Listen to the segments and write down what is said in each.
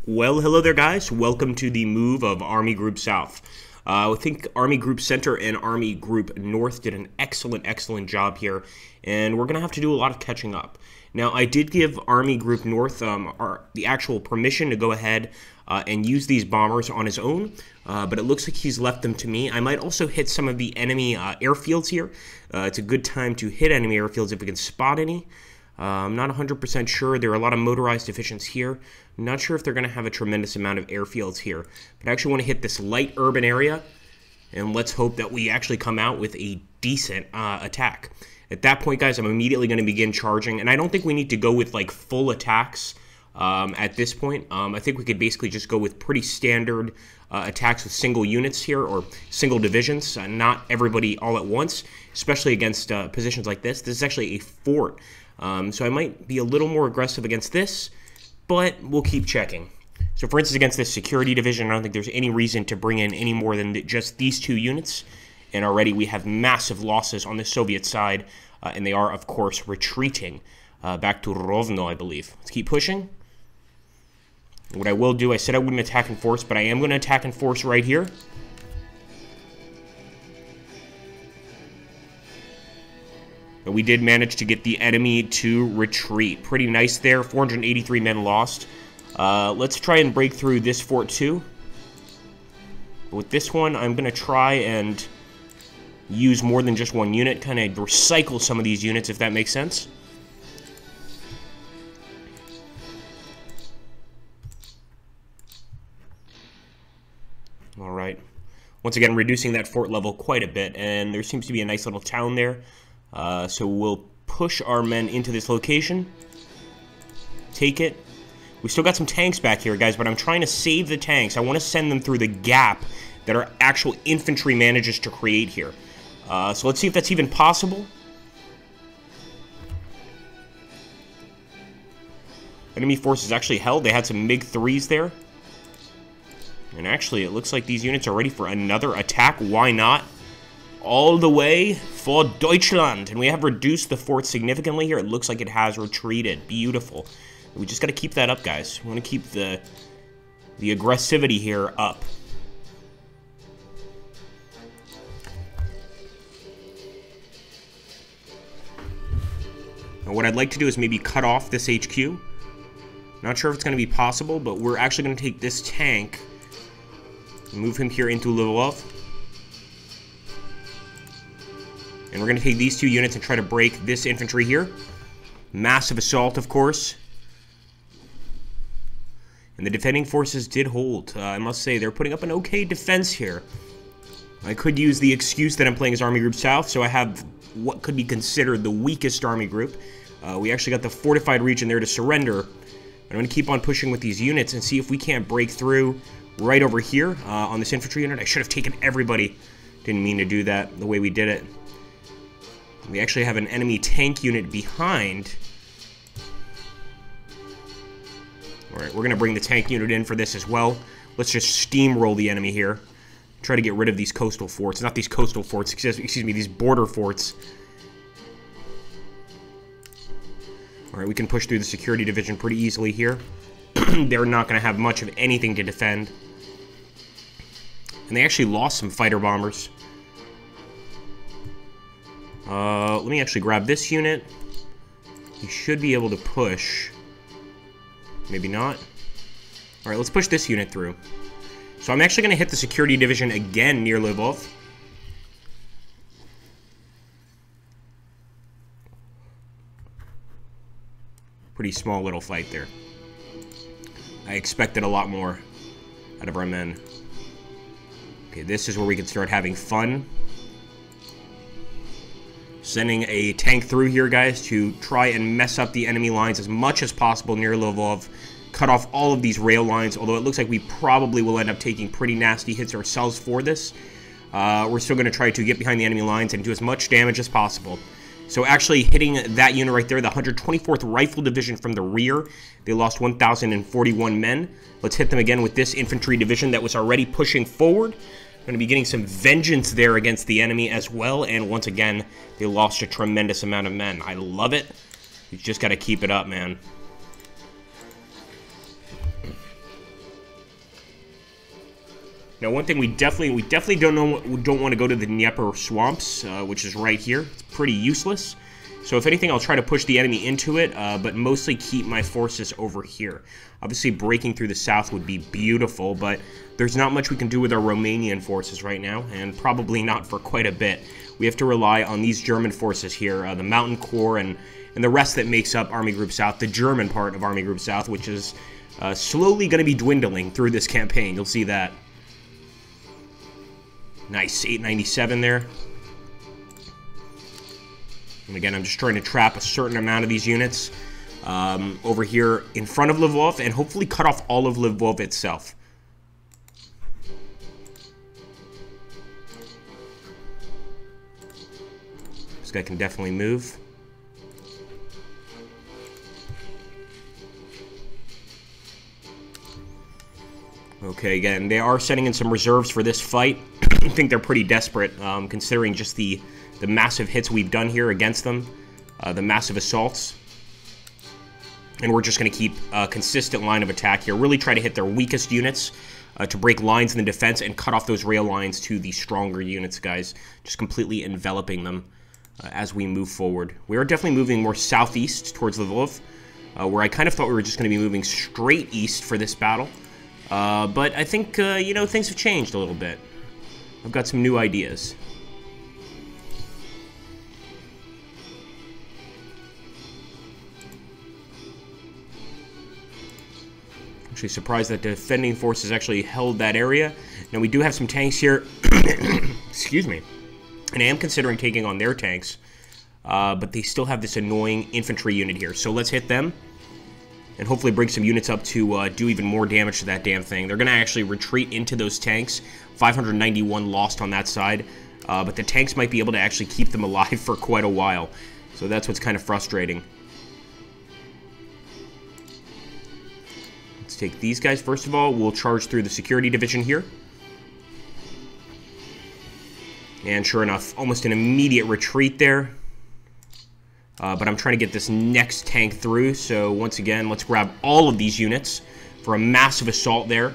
Well, hello there, guys. Welcome to the move of Army Group South. I think Army Group Center and Army Group North did an excellent job here, and we're going to have to do a lot of catching up. Now, I did give Army Group North the actual permission to go ahead and use these bombers on his own, but it looks like he's left them to me. I might also hit some of the enemy airfields here. It's a good time to hit enemy airfields if we can spot any. I'm not 100% sure. There are a lot of motorized divisions here. I'm not sure if they're going to have a tremendous amount of airfields here. But I actually want to hit this light urban area, and let's hope that we actually come out with a decent attack. At that point, guys, I'm immediately going to begin charging, and I don't think we need to go with, like, full attacks at this point. I think we could basically just go with pretty standard attacks with single units here, or single divisions, not everybody all at once, especially against positions like this. This is actually a fort. So I might be a little more aggressive against this, but we'll keep checking. So for instance, against this security division, I don't think there's any reason to bring in any more than just these two units. And already we have massive losses on the Soviet side, and they are, of course, retreating back to Rovno, I believe. Let's keep pushing. What I will do, I said I wouldn't attack in force, but I am going to attack in force right here. But we did manage to get the enemy to retreat. Pretty nice there. 483 men lost. Let's try and break through this fort too. With this one, I'm going to try and use more than just one unit. Kind of recycle some of these units, if that makes sense. Alright. Once again, reducing that fort level quite a bit. And there seems to be a nice little town there. So we'll push our men into this location, take it. We still got some tanks back here, guys, but I'm trying to save the tanks. I want to send them through the gap that our actual infantry manages to create here. So let's see if that's even possible. Enemy forces actually held. They had some MiG-3s there. And actually, it looks like these units are ready for another attack. Why not? All the way for Deutschland. And we have reduced the fort significantly here. It looks like it has retreated. Beautiful. We just got to keep that up, guys. We want to keep the aggressivity here up. Now, what I'd like to do is maybe cut off this HQ. Not sure if it's going to be possible, but we're actually going to take this tank and move him here into Lvov. And we're going to take these two units and try to break this infantry here. Massive assault, of course. And the defending forces did hold. I must say, they're putting up an okay defense here. I could use the excuse that I'm playing as Army Group South, so I have what could be considered the weakest army group. We actually got the fortified region there to surrender. I'm going to keep on pushing with these units and see if we can't break through right over here on this infantry unit. I should have taken everybody. Didn't mean to do that the way we did it. We actually have an enemy tank unit behind. Alright, we're going to bring the tank unit in for this as well. Let's just steamroll the enemy here. Try to get rid of these coastal forts. Not these coastal forts, excuse me, these border forts. Alright, we can push through the security division pretty easily here. They're not going to have much of anything to defend. And they actually lost some fighter bombers. Let me actually grab this unit. He should be able to push. Maybe not. Alright, let's push this unit through. So I'm actually going to hit the security division again near Lvov. Pretty small little fight there. I expected a lot more out of our men. Okay, this is where we can start having fun. Sending a tank through here, guys, to try and mess up the enemy lines as much as possible near Lvov. Cut off all of these rail lines, although it looks like we probably will end up taking pretty nasty hits ourselves for this. We're still going to try to get behind the enemy lines and do as much damage as possible. So actually hitting that unit right there, the 124th Rifle Division from the rear, they lost 1,041 men. Let's hit them again with this infantry division that was already pushing forward. Going to be getting some vengeance there against the enemy as well, and once again, they lost a tremendous amount of men. I love it. You just got to keep it up, man. Now, one thing we definitely don't want to go to the Dnieper swamps, which is right here. It's pretty useless. So if anything, I'll try to push the enemy into it, but mostly keep my forces over here. Obviously, breaking through the south would be beautiful, but there's not much we can do with our Romanian forces right now, and probably not for quite a bit. We have to rely on these German forces here, the Mountain Corps and the rest that makes up Army Group South, the German part of Army Group South, which is slowly going to be dwindling through this campaign. You'll see that. Nice, 897 there. And again, I'm just trying to trap a certain amount of these units over here in front of Lvov and hopefully cut off all of Lvov itself. This guy can definitely move. Okay, again, they are sending in some reserves for this fight. I think they're pretty desperate, considering just the massive hits we've done here against them, the massive assaults. And we're just going to keep a consistent line of attack here, really try to hit their weakest units to break lines in the defense and cut off those rail lines to the stronger units, guys, just completely enveloping them as we move forward. We are definitely moving more southeast towards Lvov, where I kind of thought we were just going to be moving straight east for this battle. But I think, you know, things have changed a little bit. I've got some new ideas. Actually surprised that the defending forces actually held that area. Now, we do have some tanks here. Excuse me. And I am considering taking on their tanks. But they still have this annoying infantry unit here. So let's hit them. And hopefully bring some units up to do even more damage to that damn thing. They're going to actually retreat into those tanks. 591 lost on that side. But the tanks might be able to actually keep them alive for quite a while. So that's what's kind of frustrating. Let's take these guys first of all. We'll charge through the security division here. And sure enough, almost an immediate retreat there. But I'm trying to get this next tank through, so once again, let's grab all of these units for a massive assault there.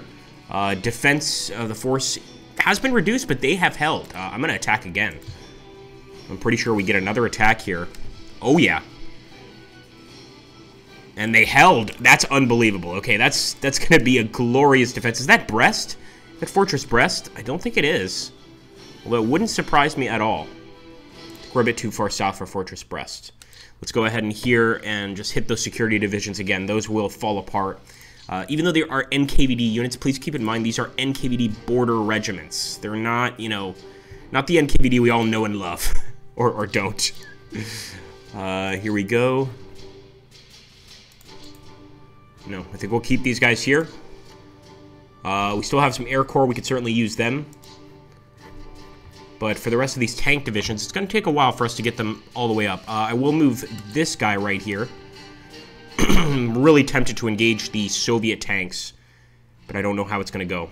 Defense of the force has been reduced, but they have held. I'm going to attack again. I'm pretty sure we get another attack here. Oh, yeah. And they held. That's unbelievable. Okay, that's going to be a glorious defense. Is that Brest? Is that Fortress Brest? I don't think it is. Although it wouldn't surprise me at all. We're a bit too far south for Fortress Brest. Let's go ahead and here and just hit those security divisions again. Those will fall apart. Even though they are NKVD units, please keep in mind these are NKVD border regiments. They're not, you know, not the NKVD we all know and love. or don't. Here we go. No, I think we'll keep these guys here. We still have some Air Corps. We could certainly use them. But for the rest of these tank divisions, it's going to take a while for us to get them all the way up. I will move this guy right here. I'm really tempted to engage the Soviet tanks, but I don't know how it's going to go.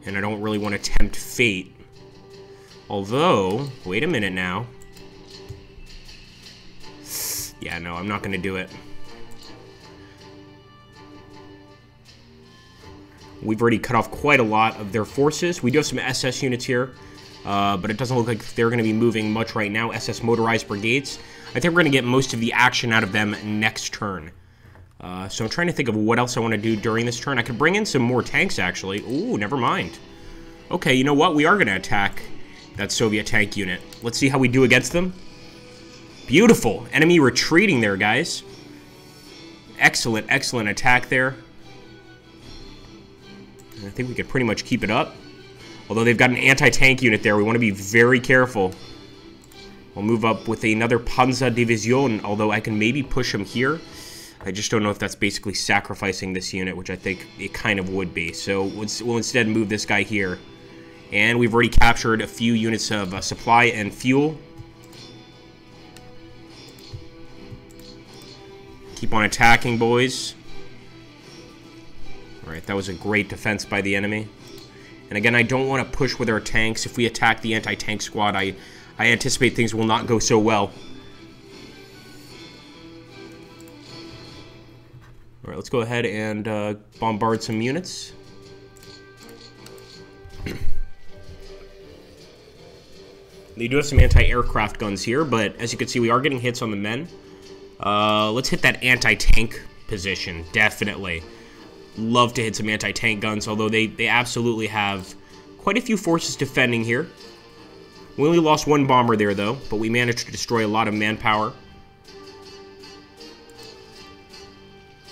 And I don't really want to tempt fate. Although, wait a minute now. Yeah, no, I'm not going to do it. We've already cut off quite a lot of their forces. We do have some SS units here, but it doesn't look like they're going to be moving much right now. SS motorized brigades. I think we're going to get most of the action out of them next turn. So I'm trying to think of what else I want to do during this turn. I could bring in some more tanks, actually. Ooh, never mind. Okay, you know what? We are going to attack that Soviet tank unit. Let's see how we do against them. Beautiful. Enemy retreating there, guys. Excellent, excellent attack there. I think we could pretty much keep it up. Although they've got an anti-tank unit there. We want to be very careful. We'll move up with another Panzer Division, although I can maybe push them here. I just don't know if that's basically sacrificing this unit, which I think it kind of would be. So we'll instead move this guy here. And we've already captured a few units of supply and fuel. Keep on attacking, boys. Alright, that was a great defense by the enemy. And again, I don't want to push with our tanks. If we attack the anti-tank squad, I anticipate things will not go so well. All right, let's go ahead and bombard some units. They do have some anti-aircraft guns here, but as you can see, we are getting hits on the men. Let's hit that anti-tank position, definitely. Love to hit some anti-tank guns, although they absolutely have quite a few forces defending here. We only lost one bomber there, though, but we managed to destroy a lot of manpower.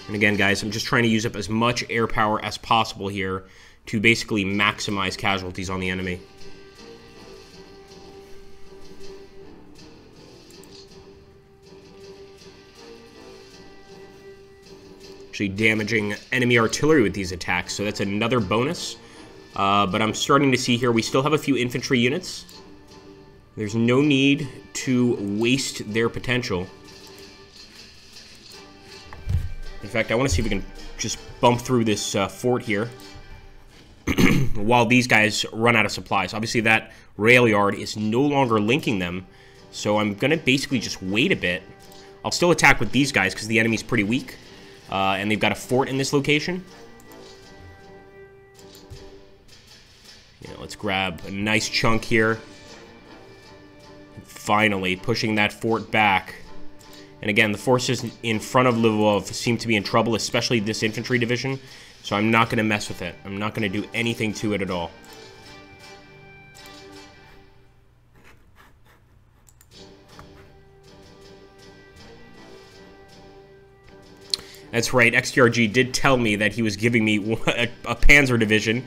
And again, guys, I'm just trying to use up as much air power as possible here to basically maximize casualties on the enemy. Actually damaging enemy artillery with these attacks, so that's another bonus. But I'm starting to see here we still have a few infantry units. There's no need to waste their potential. In fact, I want to see if we can just bump through this fort here while these guys run out of supplies. Obviously, that rail yard is no longer linking them, so I'm going to basically just wait a bit. I'll still attack with these guys because the enemy's pretty weak, and they've got a fort in this location. Yeah, let's grab a nice chunk here. Finally, pushing that fort back. And again, the forces in front of Lvov seem to be in trouble, especially this infantry division. So I'm not going to mess with it. I'm not going to do anything to it at all. That's right, XTRG did tell me that he was giving me a Panzer division.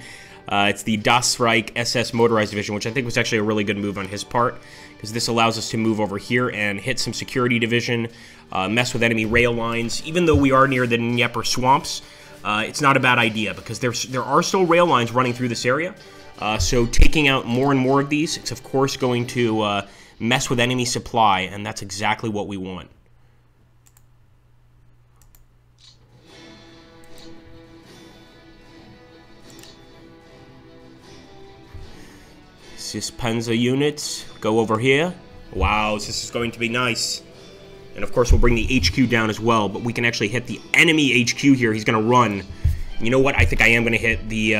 It's the Das Reich SS Motorized Division, which I think was actually a really good move on his part, because this allows us to move over here and hit some security division, mess with enemy rail lines. Even though we are near the Dnieper swamps, it's not a bad idea, because there are still rail lines running through this area. So taking out more and more of these, it's of course going to mess with enemy supply, and that's exactly what we want. This Panzer units go over here. Wow, this is going to be nice. And of course, we'll bring the HQ down as well, but we can actually hit the enemy HQ here. He's going to run. You know what? I think I am going to hit the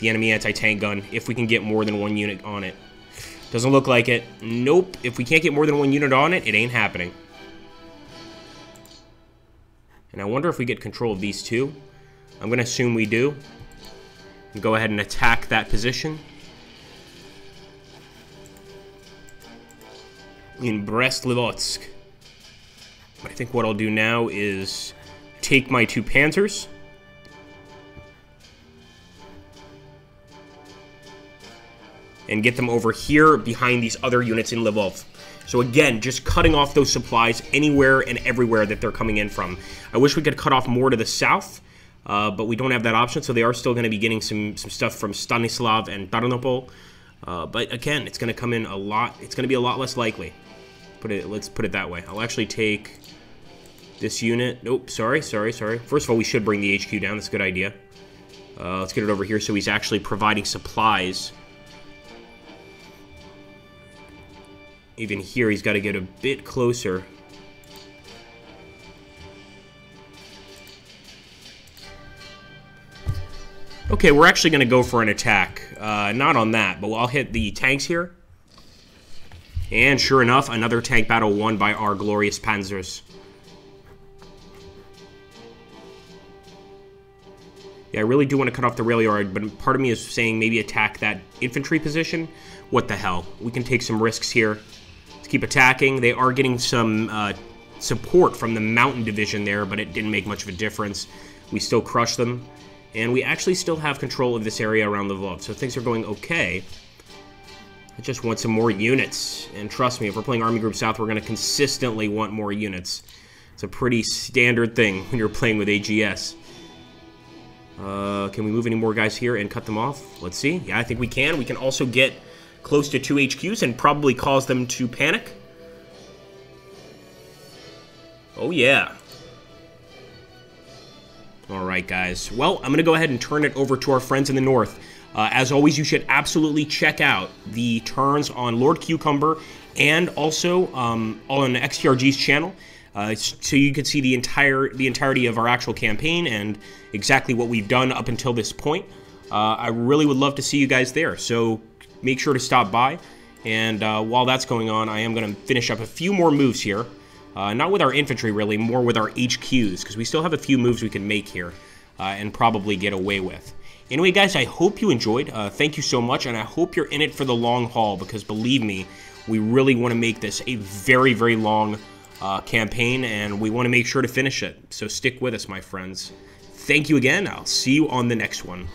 enemy anti-tank gun if we can get more than one unit on it. Doesn't look like it. Nope. If we can't get more than one unit on it, it ain't happening. And I wonder if we get control of these two. I'm going to assume we do. And go ahead and attack that position. In Brest-Litovsk. I think what I'll do now is take my two Panzers. And get them over here behind these other units in Lvov. So again, just cutting off those supplies anywhere and everywhere that they're coming in from. I wish we could cut off more to the south, but we don't have that option, so they are still going to be getting some stuff from Stanislav and Tarnopol. But again, it's going to come in a lot. It's going to be a lot less likely. Let's put it that way. I'll actually take this unit. Nope, sorry. First of all, we should bring the HQ down. That's a good idea. Let's get it over here so he's actually providing supplies. Even here, he's got to get a bit closer. Okay, we're actually going to go for an attack. Not on that, but I'll hit the tanks here. And sure enough, another tank battle won by our glorious Panzers. Yeah, I really do want to cut off the rail yard, but part of me is saying maybe attack that infantry position. What the hell? We can take some risks here. Let's keep attacking. They are getting some support from the mountain division there, but it didn't make much of a difference. We still crush them. And we actually still have control of this area around Lvov, so things are going okay. I just want some more units. And trust me, if we're playing Army Group South, we're going to consistently want more units. It's a pretty standard thing when you're playing with AGS. Can we move any more guys here and cut them off? Let's see. Yeah, I think we can. We can also get close to 2 HQs and probably cause them to panic. Oh, yeah. Alright, guys. Well, I'm going to go ahead and turn it over to our friends in the north. As always, you should absolutely check out the turns on Lord Cucumber and also on XTRG's channel. so you can see the entirety of our actual campaign and exactly what we've done up until this point. I really would love to see you guys there, so make sure to stop by. And while that's going on, I am going to finish up a few more moves here. Not with our infantry, really, more with our HQs, because we still have a few moves we can make here and probably get away with. Anyway, guys, I hope you enjoyed. Thank you so much, and I hope you're in it for the long haul, because believe me, we really want to make this a very, very long campaign, and we want to make sure to finish it. So stick with us, my friends. Thank you again. I'll see you on the next one.